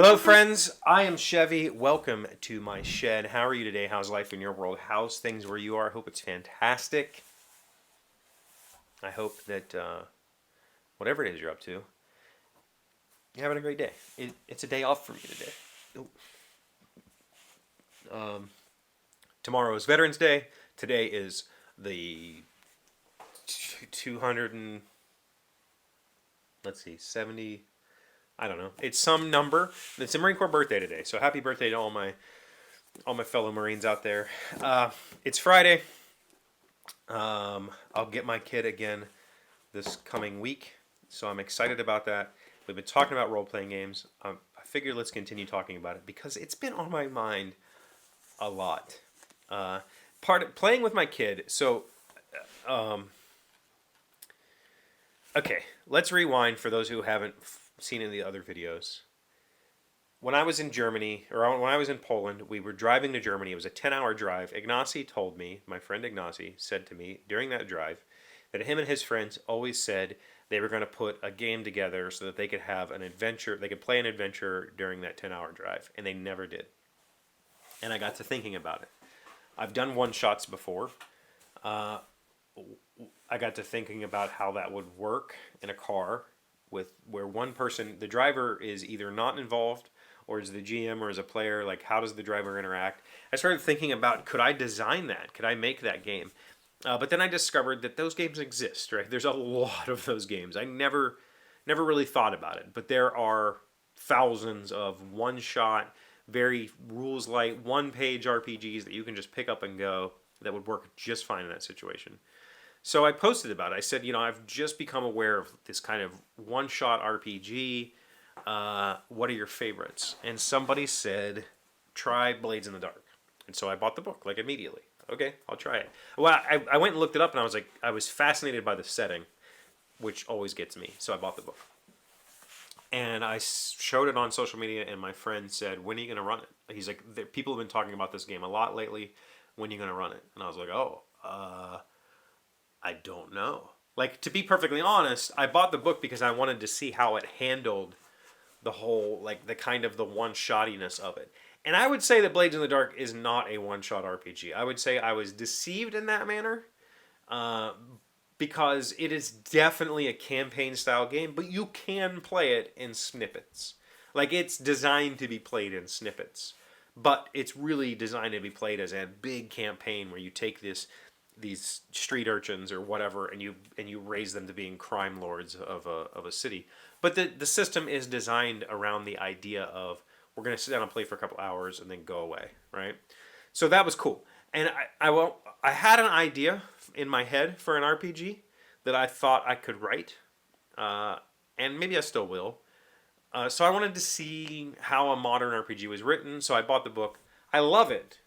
Hello, friends. I am Chevy. Welcome to my shed. How are you today? How's life in your world? How's things where you are? I hope it's fantastic. I hope that whatever it is you're up to, you're having a great day. It's a day off for me today. Tomorrow is Veterans Day. Today is the 200 and let's see, 70. I don't know. It's some number. It's a Marine Corps birthday today, so happy birthday to all my fellow Marines out there. It's Friday. I'll get my kid again this coming week, so I'm excited about that. We've been talking about role-playing games. I figured let's continue talking about it because it's been on my mind a lot. Playing with my kid. So, okay, let's rewind for those who haven't seen in the other videos. When I was in Germany, or when I was in Poland, we were driving to Germany. It was a 10-hour drive. Ignacy told me, my friend Ignacy said to me during that drive, that him and his friends always said they were going to put a game together so that they could have an adventure, they could play an adventure during that 10-hour drive, and they never did. And I got to thinking about it. I've done one-shots before. I got to thinking about how that would work in a car where one person, the driver is either not involved or is the GM or is a player, like how does the driver interact? I started thinking about, could I design that? Could I make that game? But then I discovered that those games exist, right? There's a lot of those games. I never really thought about it, but there are thousands of one-shot, very rules-light, one-page RPGs that you can just pick up and go that would work just fine in that situation. So I posted about it. I said, I've just become aware of this kind of one-shot RPG. What are your favorites? And somebody said, try Blades in the Dark. And so I bought the book, like immediately. Okay, I'll try it. Well, I went and looked it up, and I was fascinated by the setting, which always gets me. So I bought the book. And I showed it on social media, and my friend said, when are you going to run it? He's like, people have been talking about this game a lot lately. When are you going to run it? And I was like, I don't know. Like, to be perfectly honest, I bought the book because I wanted to see how it handled the whole, like, the kind of the one-shottiness of it. And I would say that Blades in the Dark is not a one-shot RPG. I would say I was deceived in that manner because it is definitely a campaign-style game, but you can play it in snippets. Like, it's designed to be played in snippets, but it's really designed to be played as a big campaign where you take these street urchins or whatever, and you raise them to being crime lords of a city. But the system is designed around the idea of we're going to sit down and play for a couple hours and then go away, right? So that was cool. And I had an idea in my head for an RPG that I thought I could write, and maybe I still will. So I wanted to see how a modern RPG was written, so I bought the book. I love it,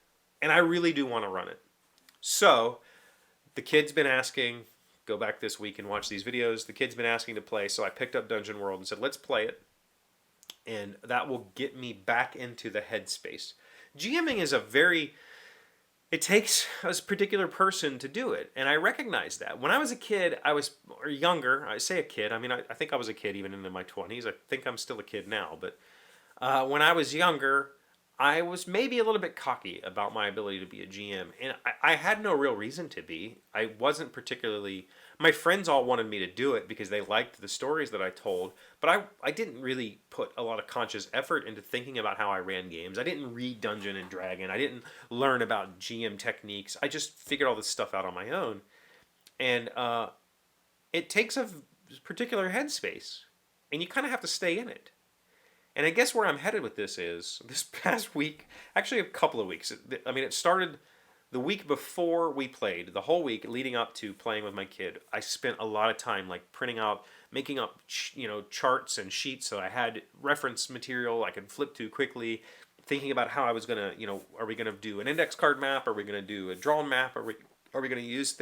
and I really do want to run it. So the kid's been asking, go back this week and watch these videos. The kid's been asking to play, so I picked up Dungeon World and said, let's play it. And that will get me back into the headspace. GMing is it takes a particular person to do it. And I recognize that. When I was a kid, or younger, I say a kid, I mean, I think I was a kid even into my 20s. I think I'm still a kid now. But when I was younger, I was maybe a little bit cocky about my ability to be a GM. And I had no real reason to be. I wasn't particularly... My friends all wanted me to do it because they liked the stories that I told. But I didn't really put a lot of conscious effort into thinking about how I ran games. I didn't read Dungeon and Dragon. I didn't learn about GM techniques. I just figured all this stuff out on my own. And it takes a particular headspace. And you kind of have to stay in it. And I guess where I'm headed with this is, this past week, actually a couple of weeks. I mean, it started the week before we played, the whole week leading up to playing with my kid. I spent a lot of time like printing out, making up, charts and sheets so I had reference material I could flip to quickly, thinking about how I was going to, are we going to do an index card map? Are we going to do a drawn map? Are we going to use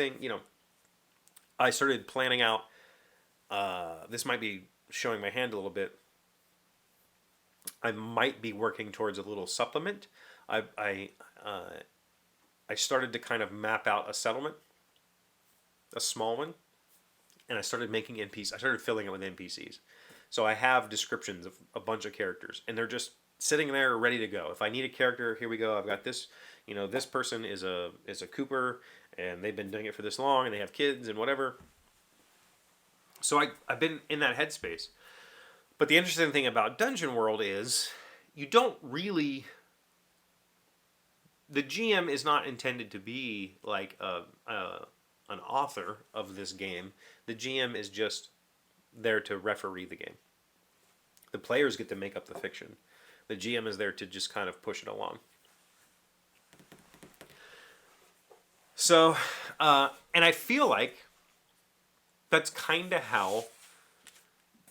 I started planning out, this might be showing my hand a little bit. I might be working towards a little supplement. I started to kind of map out a settlement, a small one, and I started making NPCs. I started filling it with NPCs. So I have descriptions of a bunch of characters, and they're just sitting there ready to go. If I need a character, here we go. I've got this. You know, this person is a Cooper, and they've been doing it for this long, and they have kids and whatever. So I've been in that headspace. But the interesting thing about Dungeon World is you don't really. The GM is not intended to be like an author of this game. The GM is just there to referee the game. The players get to make up the fiction. The GM is there to just kind of push it along. So, and I feel like that's kind of how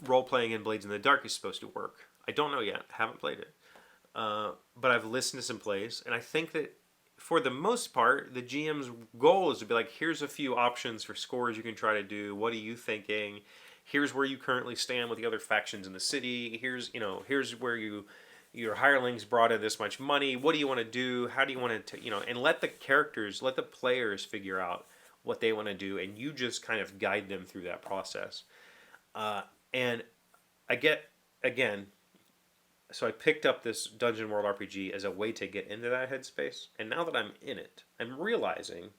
role-playing in Blades in the Dark is supposed to work. I don't know yet. Haven't played it. But I've listened to some plays, and I think that for the most part, the GM's goal is to be like, here's a few options for scores you can try to do. What are you thinking? Here's where you currently stand with the other factions in the city. Here's where your hirelings brought in this much money. What do you want to do? How do you want to, and let the players figure out what they want to do, and you just kind of guide them through that process. And I get, again, so I picked up this Dungeon World RPG as a way to get into that headspace, and now that I'm in it, I'm realizing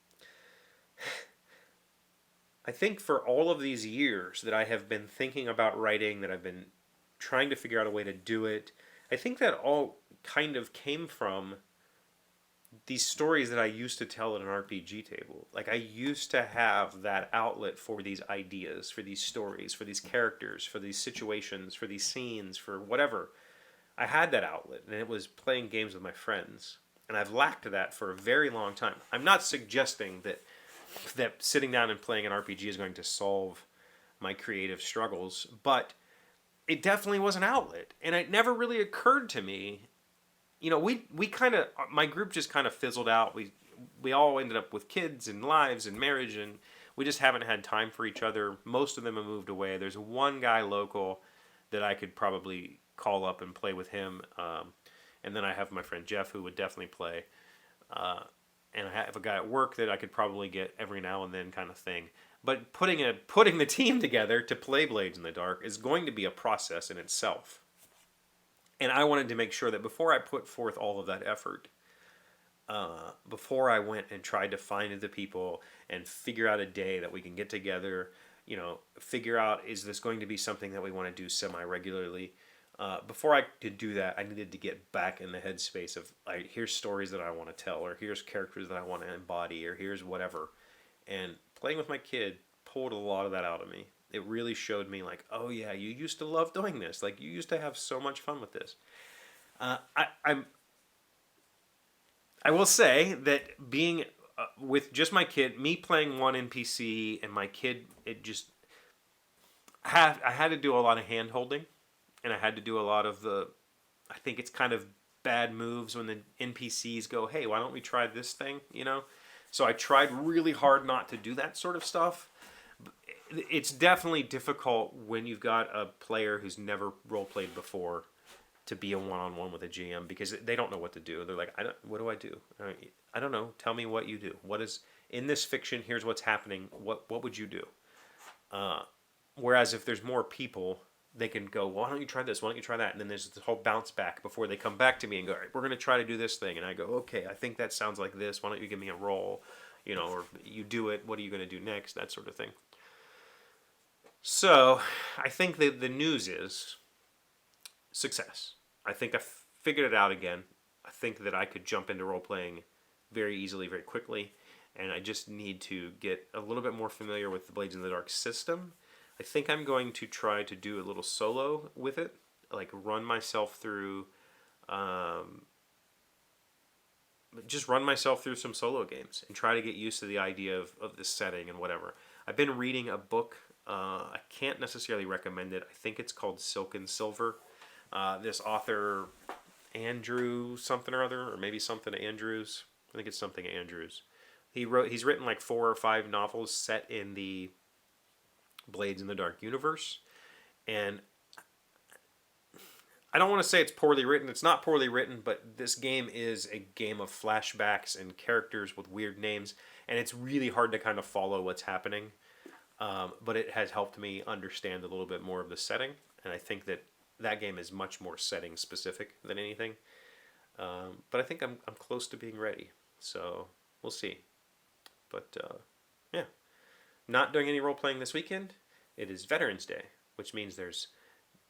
I think for all of these years that I have been thinking about writing, that I've been trying to figure out a way to do it, I think that all kind of came from these stories that I used to tell at an RPG table. Like, I used to have that outlet for these ideas, for these stories, for these characters, for these situations, for these scenes, for whatever. I had that outlet, and it was playing games with my friends. And I've lacked that for a very long time. I'm not suggesting that sitting down and playing an RPG is going to solve my creative struggles, but it definitely was an outlet. And it never really occurred to me. We kind of, my group just kind of fizzled out. We all ended up with kids and lives and marriage, and we just haven't had time for each other. Most of them have moved away. There's one guy local that I could probably call up and play with him. And then I have my friend Jeff, who would definitely play. And I have a guy at work that I could probably get every now and then, kind of thing. But putting the team together to play Blades in the Dark is going to be a process in itself. And I wanted to make sure that before I put forth all of that effort, before I went and tried to find the people and figure out a day that we can get together, figure out, is this going to be something that we want to do semi-regularly? Before I could do that, I needed to get back in the headspace of, here's stories that I want to tell, or here's characters that I want to embody, or here's whatever. And playing with my kid pulled a lot of that out of me. It really showed me, like, oh yeah, you used to love doing this. Like, you used to have so much fun with this. I will say that being with just my kid, me playing one NPC and my kid, I had to do a lot of hand holding. And I had to do a lot of I think it's kind of bad moves when the NPCs go, hey, why don't we try this thing, So I tried really hard not to do that sort of stuff. It's definitely difficult when you've got a player who's never role-played before to be a one-on-one with a GM, because they don't know what to do. They're like, what do I do? I don't know. Tell me what you do. What is, in this fiction, here's what's happening. What would you do? Whereas if there's more people, they can go, why don't you try this? Why don't you try that? And then there's this whole bounce back before they come back to me and go, all right, we're going to try to do this thing. And I go, okay, I think that sounds like this. Why don't you give me a roll? Or you do it. What are you going to do next? That sort of thing. So I think that the news is success. I think I figured it out again. I think that I could jump into role-playing very easily, very quickly. And I just need to get a little bit more familiar with the Blades in the Dark system. I think I'm going to try to do a little solo with it, like run myself through, just run myself through some solo games and try to get used to the idea of this setting and whatever. I've been reading a book. I can't necessarily recommend it. I think it's called Silk and Silver. This author, Andrew something or other, or maybe something Andrews. I think it's something Andrews. He's written like 4 or 5 novels set in the Blades in the Dark universe, and I don't want to say it's poorly written. It's not poorly written, but this game is a game of flashbacks and characters with weird names, and it's really hard to kind of follow what's happening. But it has helped me understand a little bit more of the setting, and I think that that game is much more setting specific than anything. But I think I'm close to being ready. So we'll see. But yeah, not doing any role playing this weekend. It is Veterans Day, which means there's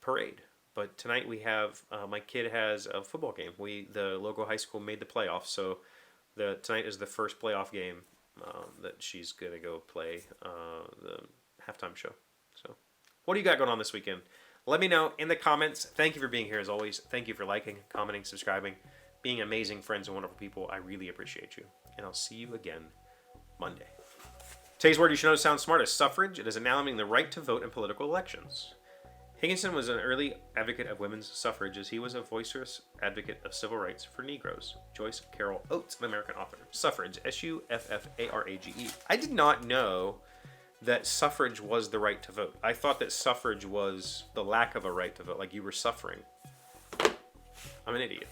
parade. But tonight we have my kid has a football game. The local high school made the playoffs, so tonight is the first playoff game that she's gonna go play the halftime show. So, what do you got going on this weekend? Let me know in the comments. Thank you for being here as always. Thank you for liking, commenting, subscribing, being amazing friends and wonderful people. I really appreciate you, and I'll see you again Monday. Today's word you should know sounds smart is suffrage. It is announcing the right to vote in political elections. Higginson was an early advocate of women's suffrage as he was a vociferous advocate of civil rights for Negroes. Joyce Carol Oates, an American author. Suffrage, S-U-F-F-A-R-A-G-E. I did not know that suffrage was the right to vote. I thought that suffrage was the lack of a right to vote, like you were suffering. I'm an idiot.